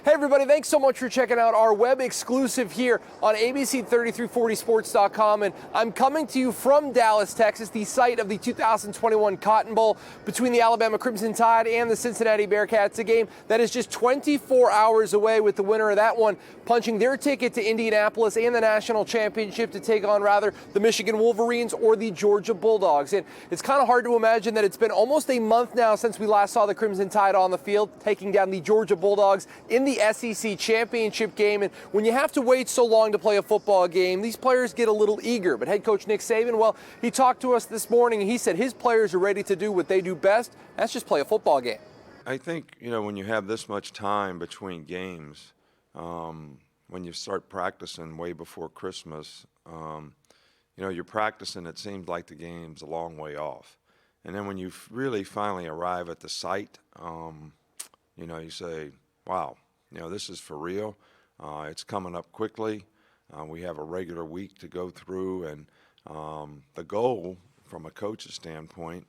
Hey everybody, thanks so much for checking out our web exclusive here on ABC3340sports.com, and I'm coming to you from Dallas, Texas, the site of the 2021 Cotton Bowl between the Alabama Crimson Tide and the Cincinnati Bearcats, a game that is just 24 hours away, with the winner of that one punching their ticket to Indianapolis and the national championship to take on rather the Michigan Wolverines or the Georgia Bulldogs. And it's kind of hard to imagine that it's been almost a month now since we last saw the Crimson Tide on the field, taking down the Georgia Bulldogs in the SEC championship game. And when you have to wait so long to play a football game, these players get a little eager. But head coach Nick Saban, well, he talked to us this morning and he said his players are ready to do what they do best. That's just play a football game. I think, when you have this much time between games, when you start practicing way before Christmas, you're practicing, it seems like the game's a long way off. And then when you really finally arrive at the site, you say, wow, this is for real. It's coming up quickly. We have a regular week to go through, and the goal from a coach's standpoint,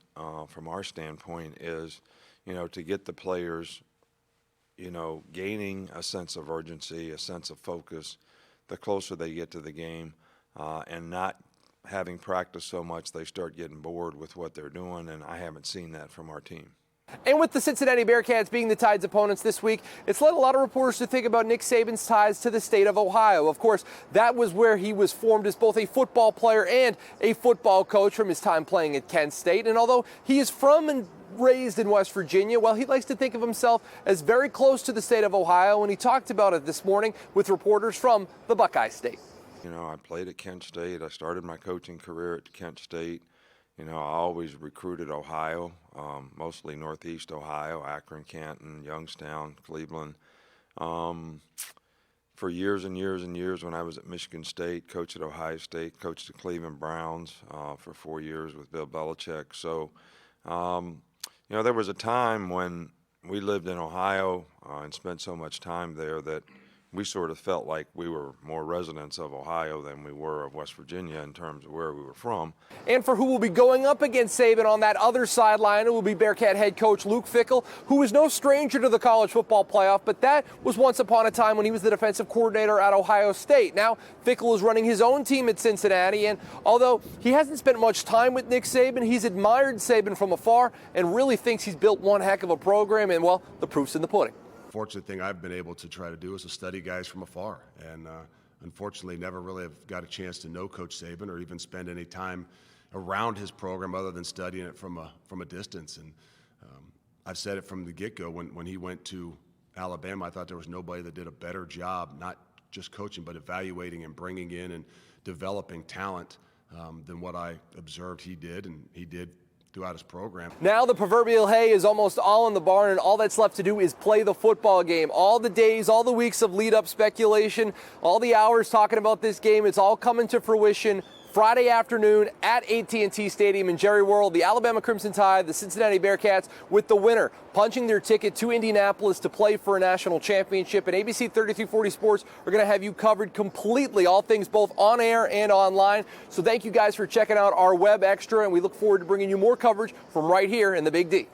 from our standpoint, is, to get the players, gaining a sense of urgency, a sense of focus, the closer they get to the game, and not having practiced so much they start getting bored with what they're doing, and I haven't seen that from our team. And with the Cincinnati Bearcats being the Tide's opponents this week, it's led a lot of reporters to think about Nick Saban's ties to the state of Ohio. Of course, that was where he was formed as both a football player and a football coach from his time playing at Kent State. And although he is from and raised in West Virginia, well, he likes to think of himself as very close to the state of Ohio, and he talked about it this morning with reporters from the Buckeye State. I played at Kent State. I started my coaching career at Kent State. I always recruited Ohio, mostly Northeast Ohio, Akron, Canton, Youngstown, Cleveland. For years and years and years when I was at Michigan State, coached at Ohio State, coached the Cleveland Browns for 4 years with Bill Belichick. So, there was a time when we lived in Ohio and spent so much time there that we sort of felt like we were more residents of Ohio than we were of West Virginia in terms of where we were from. And for who will be going up against Saban on that other sideline, it will be Bearcat head coach Luke Fickell, who is no stranger to the college football playoff, but that was once upon a time when he was the defensive coordinator at Ohio State. Now, Fickell is running his own team at Cincinnati, and although he hasn't spent much time with Nick Saban, he's admired Saban from afar and really thinks he's built one heck of a program, and, well, the proof's in the pudding. Fortunate thing I've been able to try to do is to study guys from afar, and unfortunately never really have got a chance to know Coach Saban or even spend any time around his program other than studying it from a distance. And I've said it from the get-go. When he went to Alabama, I thought there was nobody that did a better job, not just coaching, but evaluating and bringing in and developing talent than what I observed he did, and he did throughout his program. Now the proverbial hay is almost all in the barn, and all that's left to do is play the football game. All the days, all the weeks of lead-up speculation, all the hours talking about this game, it's all coming to fruition Friday afternoon at AT&T Stadium in Jerry World. The Alabama Crimson Tide, the Cincinnati Bearcats, with the winner punching their ticket to Indianapolis to play for a national championship. And ABC 3340 Sports are going to have you covered completely, all things both on air and online. So thank you guys for checking out our web extra, and we look forward to bringing you more coverage from right here in the Big D.